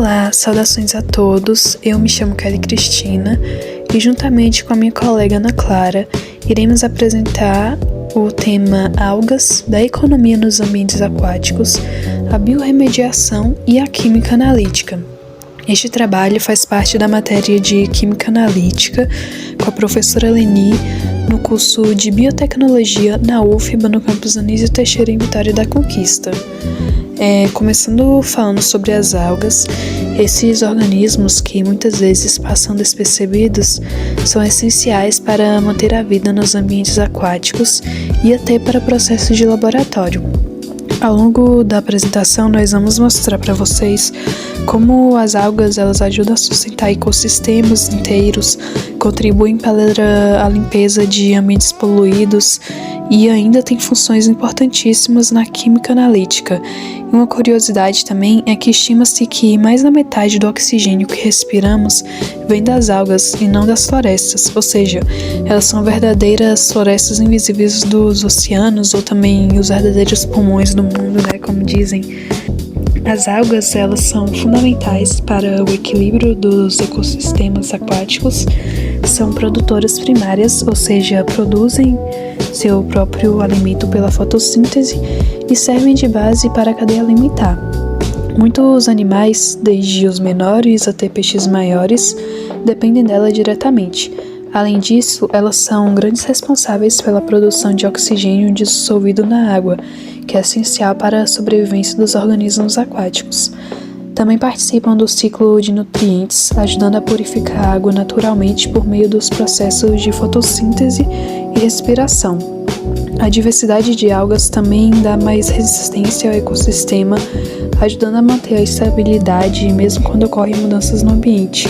Olá, saudações a todos. Eu me chamo Kelly Cristina e juntamente com a minha colega Ana Clara, iremos apresentar o tema Algas da economia nos ambientes aquáticos, a biorremediação e a química analítica. Este trabalho faz parte da matéria de Química Analítica com a professora Leni no curso de Biotecnologia na UFBA, no campus Anísio Teixeira, em Vitória da Conquista. Começando falando sobre as algas, esses organismos que muitas vezes passam despercebidos são essenciais para manter a vida nos ambientes aquáticos e até para processos de laboratório. Ao longo da apresentação, nós vamos mostrar para vocês como as algas elas ajudam a sustentar ecossistemas inteiros, contribuem para a limpeza de ambientes poluídos e ainda tem funções importantíssimas na química analítica. E uma curiosidade também é que estima-se que mais da metade do oxigênio que respiramos vem das algas e não das florestas, ou seja, elas são verdadeiras florestas invisíveis dos oceanos ou também os verdadeiros pulmões do mundo, como dizem. As algas, elas são fundamentais para o equilíbrio dos ecossistemas aquáticos, são produtoras primárias, ou seja, produzem seu próprio alimento pela fotossíntese e servem de base para a cadeia alimentar. Muitos animais, desde os menores até peixes maiores, dependem dela diretamente. Além disso, elas são grandes responsáveis pela produção de oxigênio dissolvido na água, que é essencial para a sobrevivência dos organismos aquáticos. Também participam do ciclo de nutrientes, ajudando a purificar a água naturalmente por meio dos processos de fotossíntese e respiração. A diversidade de algas também dá mais resistência ao ecossistema, ajudando a manter a estabilidade mesmo quando ocorrem mudanças no ambiente.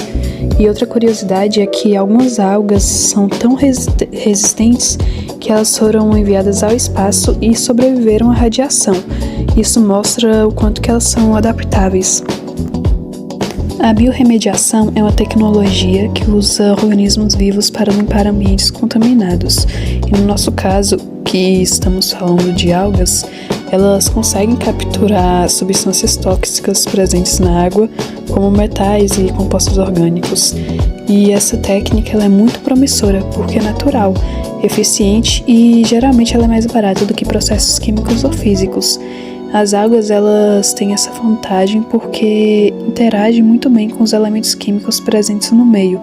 E outra curiosidade é que algumas algas são tão resistentes que elas foram enviadas ao espaço e sobreviveram à radiação. Isso mostra o quanto que elas são adaptáveis. A biorremediação é uma tecnologia que usa organismos vivos para limpar ambientes contaminados. E no nosso caso, que estamos falando de algas, elas conseguem capturar substâncias tóxicas presentes na água, como metais e compostos orgânicos. E essa técnica ela é muito promissora, porque é natural, eficiente e geralmente ela é mais barata do que processos químicos ou físicos. As algas elas têm essa vantagem porque interagem muito bem com os elementos químicos presentes no meio.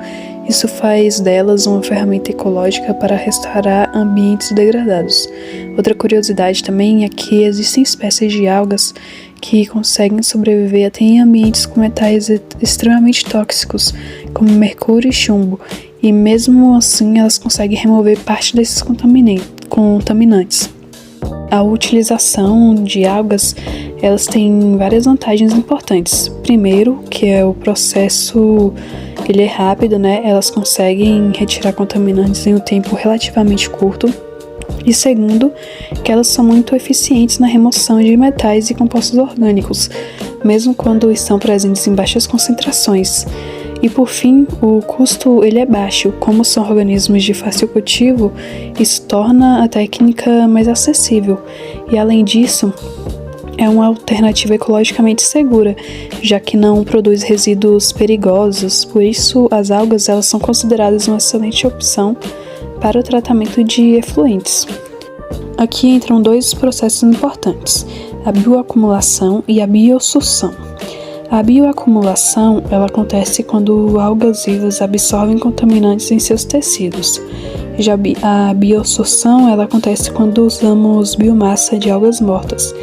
Isso faz delas uma ferramenta ecológica para restaurar ambientes degradados. Outra curiosidade também é que existem espécies de algas que conseguem sobreviver até em ambientes com metais extremamente tóxicos, como mercúrio e chumbo, e mesmo assim elas conseguem remover parte desses contaminantes. A utilização de algas, elas têm várias vantagens importantes. Primeiro, que é o processo, ele é rápido, Elas conseguem retirar contaminantes em um tempo relativamente curto. E segundo, que elas são muito eficientes na remoção de metais e compostos orgânicos, mesmo quando estão presentes em baixas concentrações. E por fim, o custo ele é baixo. Como são organismos de fácil cultivo, isso torna a técnica mais acessível. E além disso, é uma alternativa ecologicamente segura, já que não produz resíduos perigosos. Por isso, as algas elas são consideradas uma excelente opção para o tratamento de efluentes. Aqui entram dois processos importantes, a bioacumulação e a biossucção. A bioacumulação ela acontece quando algas vivas absorvem contaminantes em seus tecidos. Já a biossucção ela acontece quando usamos biomassa de algas mortas,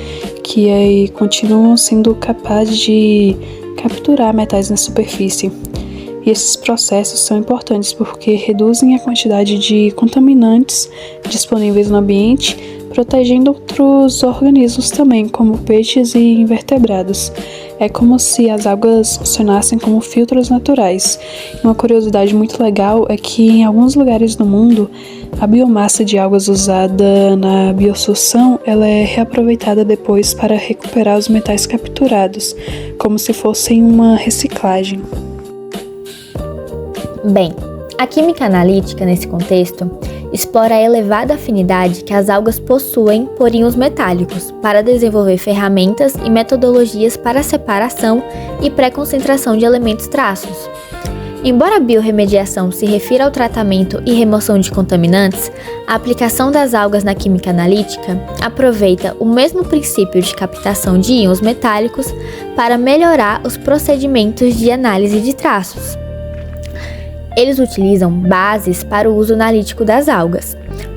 que aí continuam sendo capazes de capturar metais na superfície. E esses processos são importantes porque reduzem a quantidade de contaminantes disponíveis no ambiente, protegendo outros organismos também, como peixes e invertebrados. É como se as algas funcionassem como filtros naturais. Uma curiosidade muito legal é que em alguns lugares do mundo, a biomassa de algas usada na biossucção ela é reaproveitada depois para recuperar os metais capturados, como se fossem uma reciclagem. Bem, a química analítica nesse contexto explora a elevada afinidade que as algas possuem por íons metálicos para desenvolver ferramentas e metodologias para a separação e pré-concentração de elementos traços. Embora a biorremediação se refira ao tratamento e remoção de contaminantes, a aplicação das algas na química analítica aproveita o mesmo princípio de captação de íons metálicos para melhorar os procedimentos de análise de traços. Eles utilizam bases para o uso analítico das algas,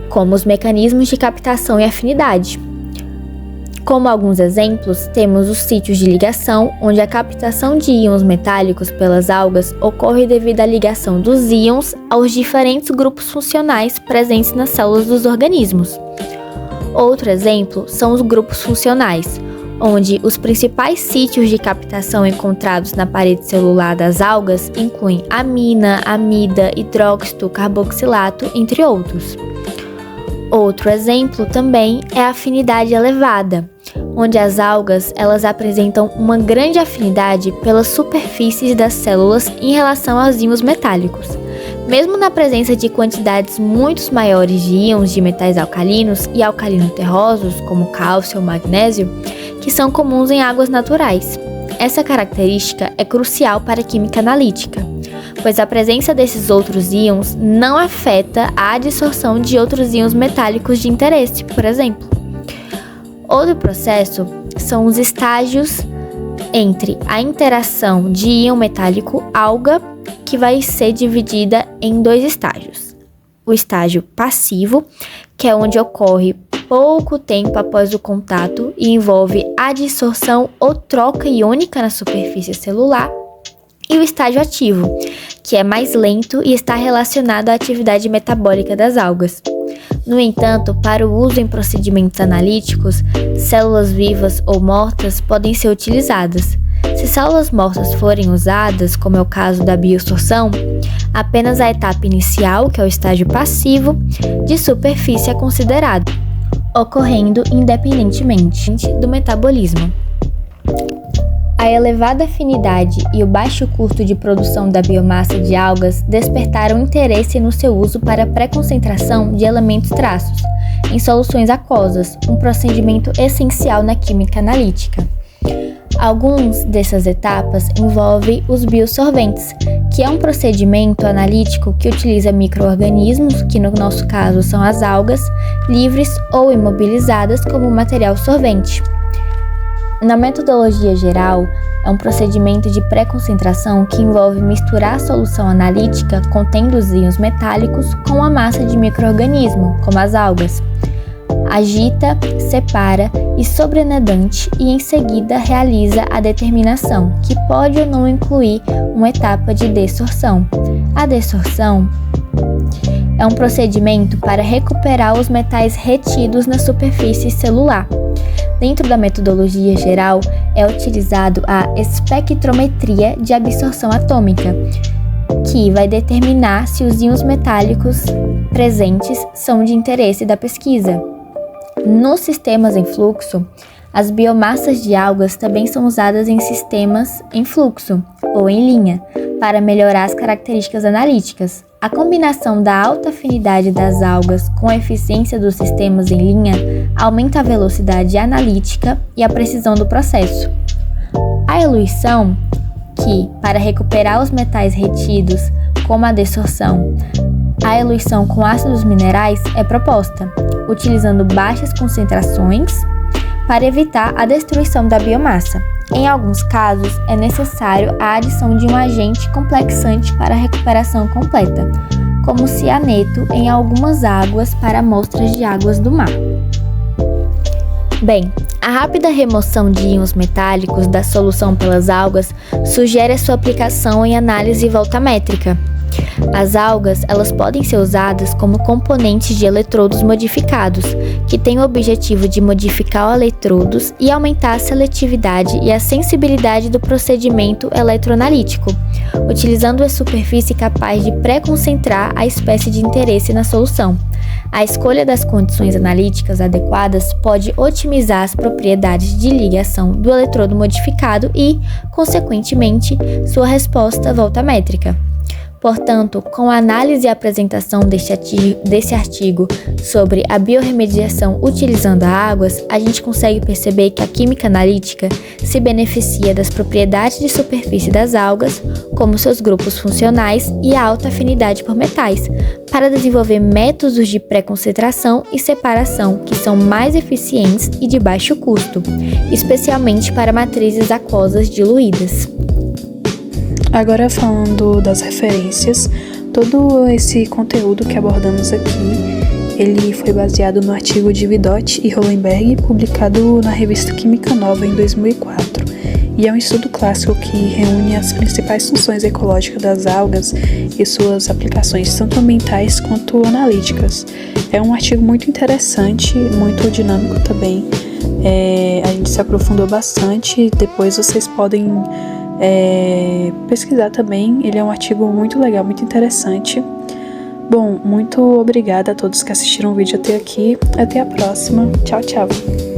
como os mecanismos de captação e afinidade. Como alguns exemplos, temos os sítios de ligação, onde a captação de íons metálicos pelas algas ocorre devido à ligação dos íons aos diferentes grupos funcionais presentes nas células dos organismos. Outro exemplo são os grupos funcionais, onde os principais sítios de captação encontrados na parede celular das algas incluem amina, amida, hidróxido, carboxilato, entre outros. Outro exemplo também é a afinidade elevada, onde as algas elas apresentam uma grande afinidade pelas superfícies das células em relação aos íons metálicos. Mesmo na presença de quantidades muito maiores de íons de metais alcalinos e alcalino-terrosos, como cálcio ou magnésio, que são comuns em águas naturais. Essa característica é crucial para a química analítica, pois a presença desses outros íons não afeta a adsorção de outros íons metálicos de interesse, por exemplo. Outro processo são os estágios entre a interação de íon metálico-alga, que vai ser dividida em dois estágios. O estágio passivo, que é onde ocorre pouco tempo após o contato e envolve adsorção ou troca iônica na superfície celular, e o estágio ativo, que é mais lento e está relacionado à atividade metabólica das algas. No entanto, para o uso em procedimentos analíticos, células vivas ou mortas podem ser utilizadas. Se células mortas forem usadas, como é o caso da biosorção, apenas a etapa inicial, que é o estágio passivo, de superfície é considerada, ocorrendo independentemente do metabolismo. A elevada afinidade e o baixo custo de produção da biomassa de algas despertaram interesse no seu uso para a pré-concentração de elementos traços em soluções aquosas, um procedimento essencial na química analítica. Algumas dessas etapas envolvem os biosorventes, que é um procedimento analítico que utiliza micro-organismos, que no nosso caso são as algas, livres ou imobilizadas como material sorvente. Na metodologia geral, é um procedimento de pré-concentração que envolve misturar a solução analítica contendo os íons metálicos com a massa de micro-organismo, como as algas. Agita, separa e sobrenadante e em seguida realiza a determinação, que pode ou não incluir uma etapa de desorção. A desorção é um procedimento para recuperar os metais retidos na superfície celular. Dentro da metodologia geral, é utilizado a espectrometria de absorção atômica, que vai determinar se os íons metálicos presentes são de interesse da pesquisa. Nos sistemas em fluxo, as biomassas de algas também são usadas em sistemas em fluxo ou em linha, para melhorar as características analíticas. A combinação da alta afinidade das algas com a eficiência dos sistemas em linha aumenta a velocidade analítica e a precisão do processo. A eluição, que, para recuperar os metais retidos, como a desorção, a eluição com ácidos minerais é proposta, utilizando baixas concentrações para evitar a destruição da biomassa. Em alguns casos, é necessário a adição de um agente complexante para a recuperação completa, como o cianeto em algumas águas para amostras de águas do mar. Bem, a rápida remoção de íons metálicos da solução pelas algas sugere a sua aplicação em análise voltamétrica. As algas, elas podem ser usadas como componentes de eletrodos modificados, que têm o objetivo de modificar os eletrodos e aumentar a seletividade e a sensibilidade do procedimento eletroanalítico, utilizando a superfície capaz de pré-concentrar a espécie de interesse na solução. A escolha das condições analíticas adequadas pode otimizar as propriedades de ligação do eletrodo modificado e, consequentemente, sua resposta voltamétrica. Portanto, com a análise e apresentação desse artigo sobre a biorremediação utilizando águas, a gente consegue perceber que a química analítica se beneficia das propriedades de superfície das algas, como seus grupos funcionais e a alta afinidade por metais, para desenvolver métodos de pré-concentração e separação que são mais eficientes e de baixo custo, especialmente para matrizes aquosas diluídas. Agora falando das referências, todo esse conteúdo que abordamos aqui, ele foi baseado no artigo de Vidot e Hollenberg, publicado na revista Química Nova em 2004, e é um estudo clássico que reúne as principais funções ecológicas das algas e suas aplicações tanto ambientais quanto analíticas. É um artigo muito interessante, muito dinâmico também, a gente se aprofundou bastante, depois vocês podem pesquisar também, ele é um artigo muito legal, muito interessante. Bom, muito obrigada a todos que assistiram o vídeo até aqui, até a próxima, tchau, tchau!